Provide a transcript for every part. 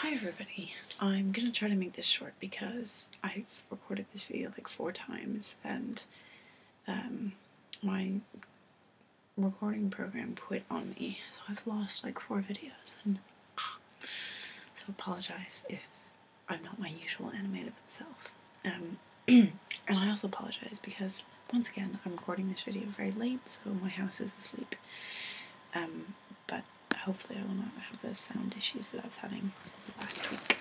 Hi everybody, I'm gonna try to make this short because I've recorded this video like 4 times and my recording program quit on me, so I've lost like 4 videos, and so apologize if I'm not my usual animated self. And I also apologize because once again I'm recording this video very late, so my house is asleep. But hopefully I will not have the sound issues that I was having last week.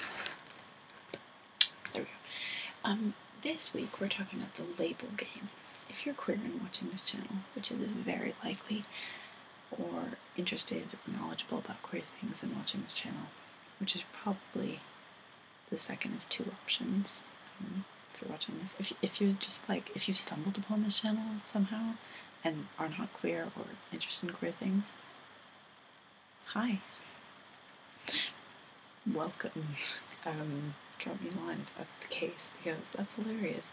There we go. This week we're talking about the label game. If you're queer and watching this channel, which is very likely, or interested or knowledgeable about queer things and watching this channel, which is probably the second of 2 options, if you're watching this. If you're just like, if you've stumbled upon this channel somehow and are not queer or interested in queer things, hi. Welcome. Drop me a line if that's the case, because that's hilarious.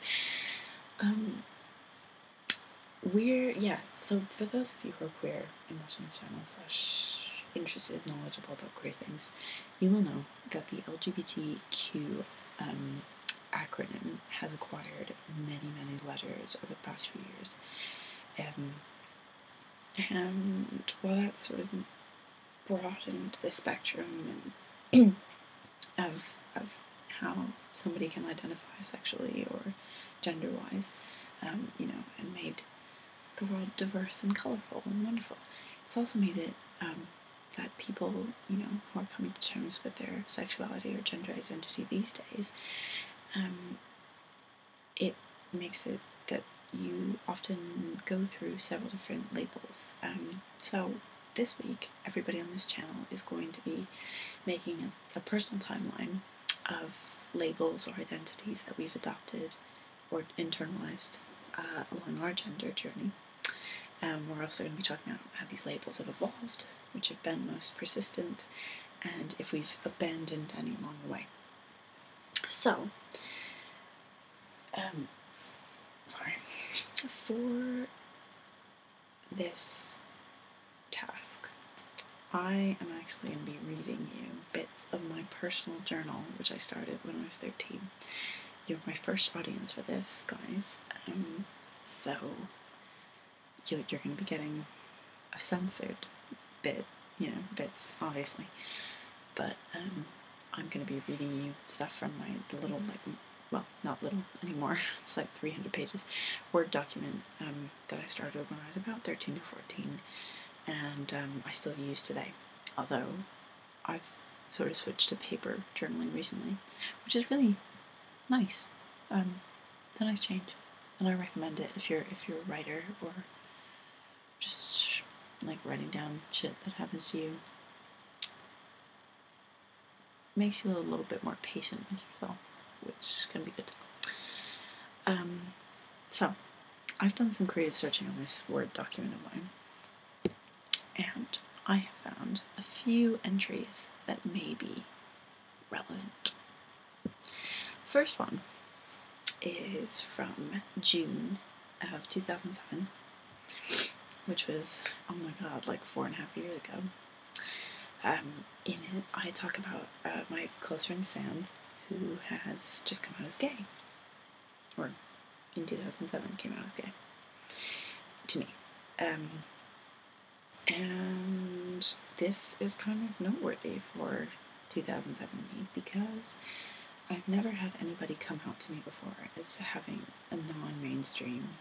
So for those of you who are queer and watching this channel / interested, knowledgeable about queer things, you will know that the LGBTQ acronym has acquired many, many letters over the past few years. And while that's sort of broadened the spectrum and of how somebody can identify sexually or gender-wise, and made the world diverse and colorful and wonderful. It's also made it that people, who are coming to terms with their sexuality or gender identity these days, it makes it that you often go through several different labels. So this week, everybody on this channel is going to be making a personal timeline of labels or identities that we've adopted or internalized along our gender journey. We're also going to be talking about how these labels have evolved, which have been most persistent, and if we've abandoned any along the way. So, for this task, I am actually going to be reading you bits of my personal journal, which I started when I was 13. You're my first audience for this, guys. So you're going to be getting a censored bits, obviously. But I'm going to be reading you stuff from the little, not little anymore, it's like 300 pages, Word document that I started when I was about 13 or 14. And I still use today, although I've sort of switched to paper journaling recently, which is really nice. It's a nice change, and I recommend it if you're a writer or just like writing down shit that happens to you. Makes you a little bit more patient with yourself, which can be good. So I've done some creative searching on this Word document of mine, and I have found a few entries that may be relevant. First one is from June of 2007, which was, oh my god, like 4.5 years ago. In it, I talk about my close friend Sam, who has just come out as gay, or in 2007 came out as gay, to me. And this is kind of noteworthy for 2007 me, because I've never had anybody come out to me before as having a non-mainstream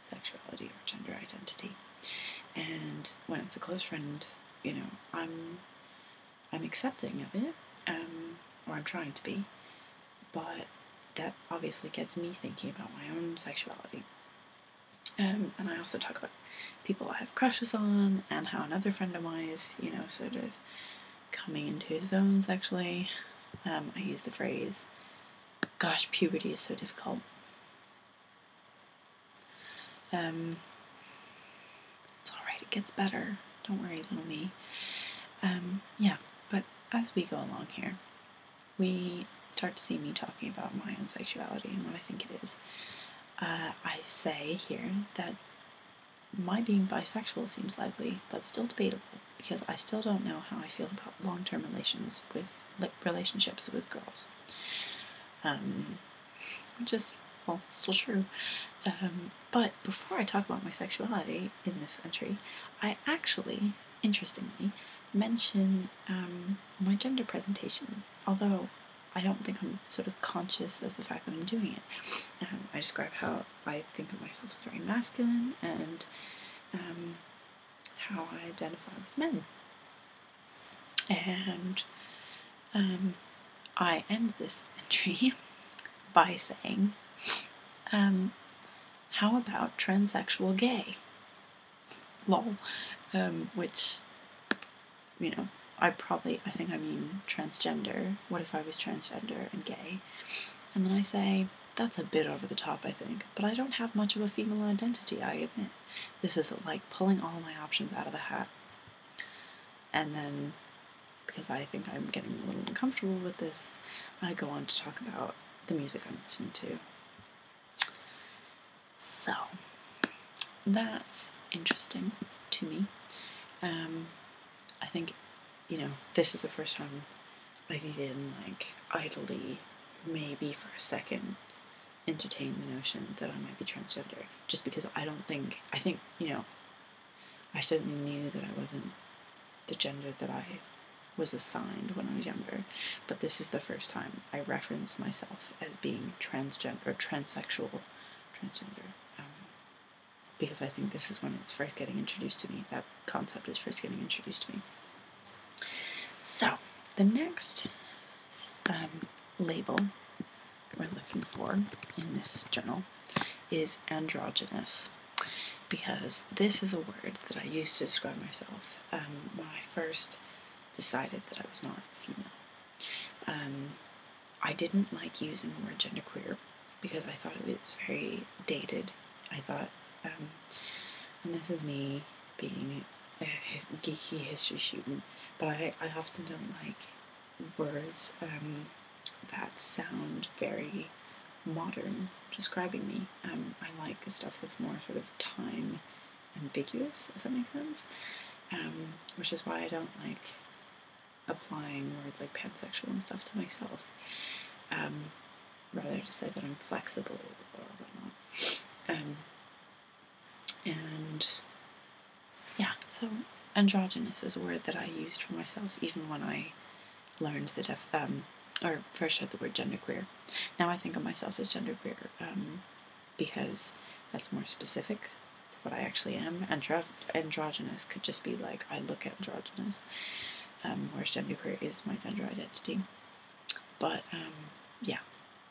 sexuality or gender identity. And when it's a close friend, I'm accepting of it, or I'm trying to be, but that obviously gets me thinking about my own sexuality. And I also talk about people I have crushes on, and how another friend of mine is, sort of coming into his own sexually. I use the phrase, gosh, puberty is so difficult. It's alright, it gets better. Don't worry, little me. But as we go along here, we start to see me talking about my own sexuality and what I think it is. I say here that my being bisexual seems likely, but still debatable, because I still don't know how I feel about long-term relations with relationships with girls, which is, well, still true. But before I talk about my sexuality in this entry, I actually, interestingly, mention my gender presentation, although I don't think I'm sort of conscious of the fact that I'm doing it. I describe how I think of myself as very masculine and how I identify with men. And I end this entry by saying, how about transsexual gay? Lol. Which, you know, I think I mean transgender. What if I was transgender and gay? And then I say, that's a bit over the top, I think, but I don't have much of a female identity, I admit. This is like pulling all my options out of the hat. And then, because I think I'm getting a little uncomfortable with this, I go on to talk about the music I'm listening to. So, that's interesting to me. I think, this is the first time I've even, idly, maybe for a second, entertained the notion that I might be transgender. Just because I think, I certainly knew that I wasn't the gender that I was assigned when I was younger, but this is the first time I reference myself as being transgender, or transexual, transgender, because I think this is when it's first getting introduced to me, that concept is first getting introduced to me. So, the next label we're looking for in this journal is androgynous, because this is a word that I used to describe myself when I first decided that I was not female. I didn't like using the word genderqueer because I thought it was very dated. I thought, and this is me being a geeky history student, but I often don't like words that sound very modern describing me. I like the stuff that's more sort of time ambiguous, if that makes sense, which is why I don't like applying words like pansexual and stuff to myself. Rather to say that I'm flexible or whatnot. And yeah, so androgynous is a word that I used for myself even when I learned the or first heard the word genderqueer. Now I think of myself as genderqueer because that's more specific to what I actually am. Androgynous could just be like, I look androgynous, whereas genderqueer is my gender identity. But yeah,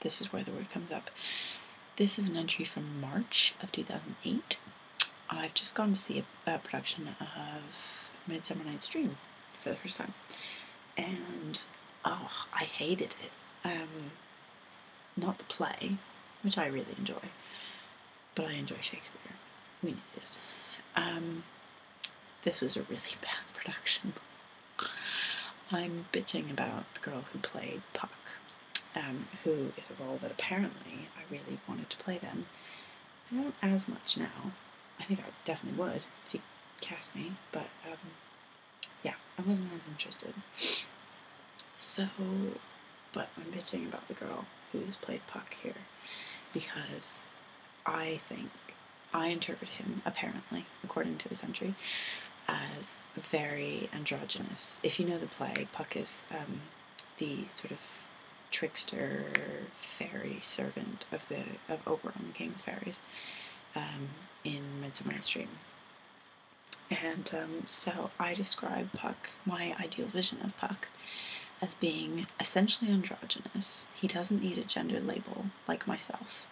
this is where the word comes up. This is an entry from March of 2008. I've just gone to see a production of Midsummer Night's Dream for the first time, and I hated it. Not the play, which I really enjoy, but I enjoy Shakespeare. We knew this. This was a really bad production. I'm bitching about the girl who played Puck, who is a role that apparently I really wanted to play then. I don't as much now. I think I definitely would if you cast me, but yeah, I wasn't as interested. So, but I'm bitching about the girl who's played Puck here, because I think I interpret him, apparently, according to this entry, as very androgynous. If you know the play, Puck is the sort of trickster fairy servant of Oberon, the King of Fairies, in Midsummer Night's Dream. And so I describe Puck, my ideal vision of Puck, as being essentially androgynous. He doesn't need a gender label like myself.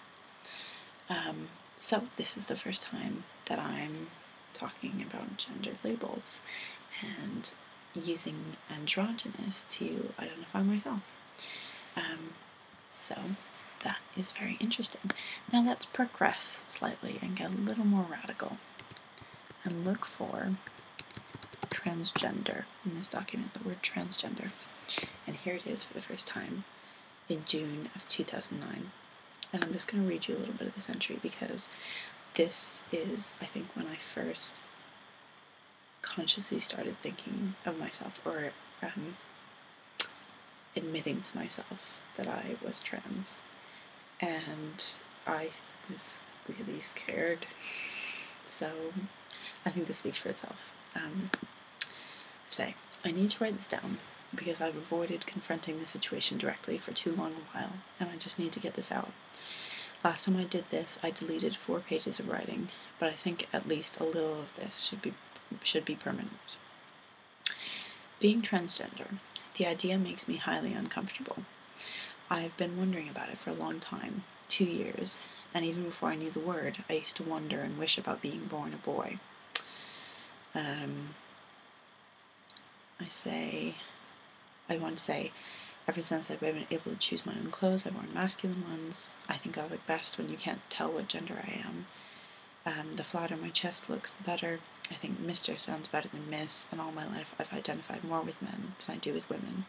So this is the first time that I'm talking about gender labels and using androgynous to identify myself. So that is very interesting. Now let's progress slightly and get a little more radical and look for transgender in this document, the word transgender. And here it is for the first time in June of 2009. And I'm just going to read you a little bit of this entry because this is, I think, when I first consciously started thinking of myself, or admitting to myself that I was trans, and I was really scared. So I think this speaks for itself. I need to write this down because I've avoided confronting the situation directly for too long a while, and I just need to get this out. Last time I did this, I deleted 4 pages of writing, but I think at least a little of this should be permanent. Being transgender, the idea makes me highly uncomfortable. I've been wondering about it for a long time, 2 years, and even before I knew the word, I used to wonder and wish about being born a boy. I want to say, ever since I've been able to choose my own clothes, I've worn masculine ones. I think I look best when you can't tell what gender I am. The flatter my chest looks, the better. I think Mr. sounds better than Miss, and all my life I've identified more with men than I do with women.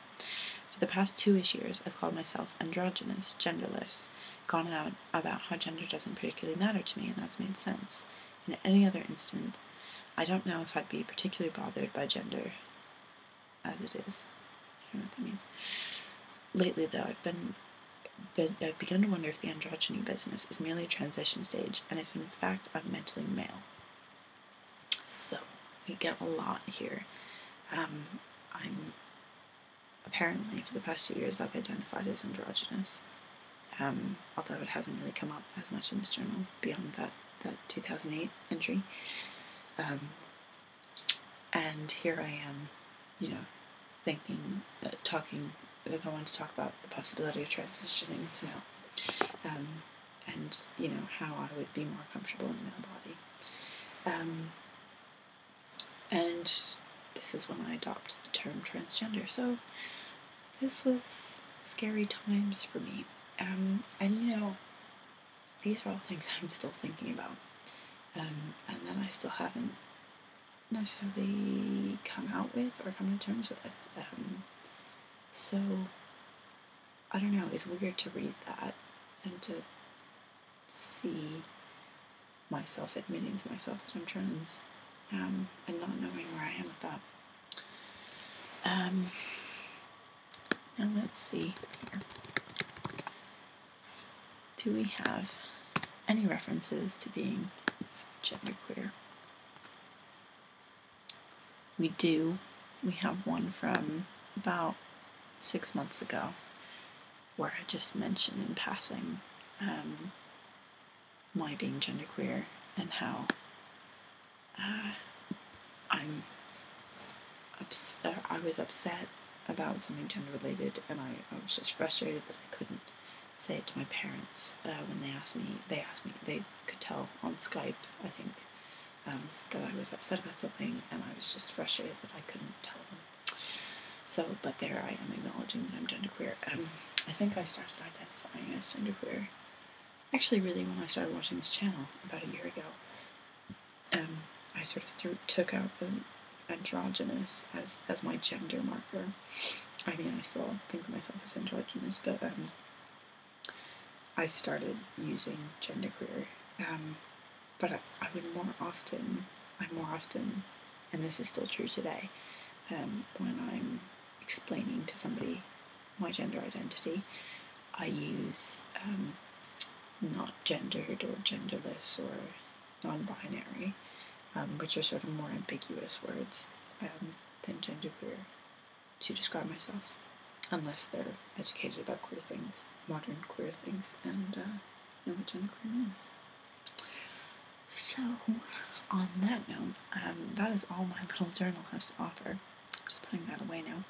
For the past 2-ish years, I've called myself androgynous, genderless, gone out about how gender doesn't particularly matter to me, and that's made sense. In any other instant, I don't know if I'd be particularly bothered by gender as it is. I don't know what that means. Lately, though, I've begun to wonder if the androgyny business is merely a transition stage, and if in fact I'm mentally male. So, we get a lot here. I'm apparently, for the past 2 years, I've identified as androgynous, although it hasn't really come up as much in this journal beyond that 2008 entry. And here I am, thinking, if I want to talk about the possibility of transitioning to male, and how I would be more comfortable in a male body, and this is when I adopted the term transgender. So this was scary times for me, and these are all things I'm still thinking about, and that I still haven't necessarily come out with or come to terms with. So, I don't know, it's weird to read that and to see myself admitting to myself that I'm trans, and not knowing where I am with that. Now let's see here. Do we have any references to being genderqueer? We do. We have one from about 6 months ago, where I just mentioned in passing my being genderqueer and how I was upset about something gender related, and I was just frustrated that I couldn't say it to my parents when they asked me. They could tell on Skype, I think, that I was upset about something, and I was just frustrated that I couldn't tell them. So, but there I am acknowledging that I'm genderqueer. I think I started identifying as genderqueer actually really when I started watching this channel about a year ago. I sort of took out the androgynous as my gender marker. I mean, I still think of myself as androgynous, but I started using genderqueer. But I'm more often, and this is still true today, when I'm explaining to somebody my gender identity, I use not gendered or genderless or non-binary, which are sort of more ambiguous words than genderqueer to describe myself, unless they're educated about queer things, modern queer things, and know what genderqueer means. So, on that note, that is all my little journal has to offer. I'm just putting that away now.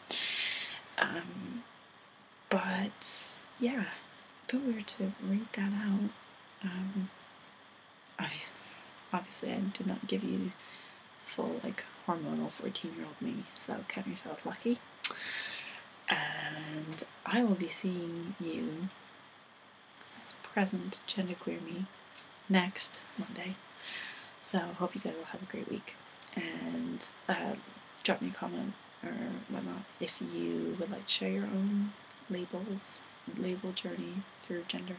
But, yeah, a bit weird to read that out. Obviously, I did not give you full, hormonal 14-year-old me, so count yourself lucky. And I will be seeing you as present genderqueer me next Monday. So hope you guys will have a great week, and drop me a comment or whatnot if you would like to share your own label journey through gender.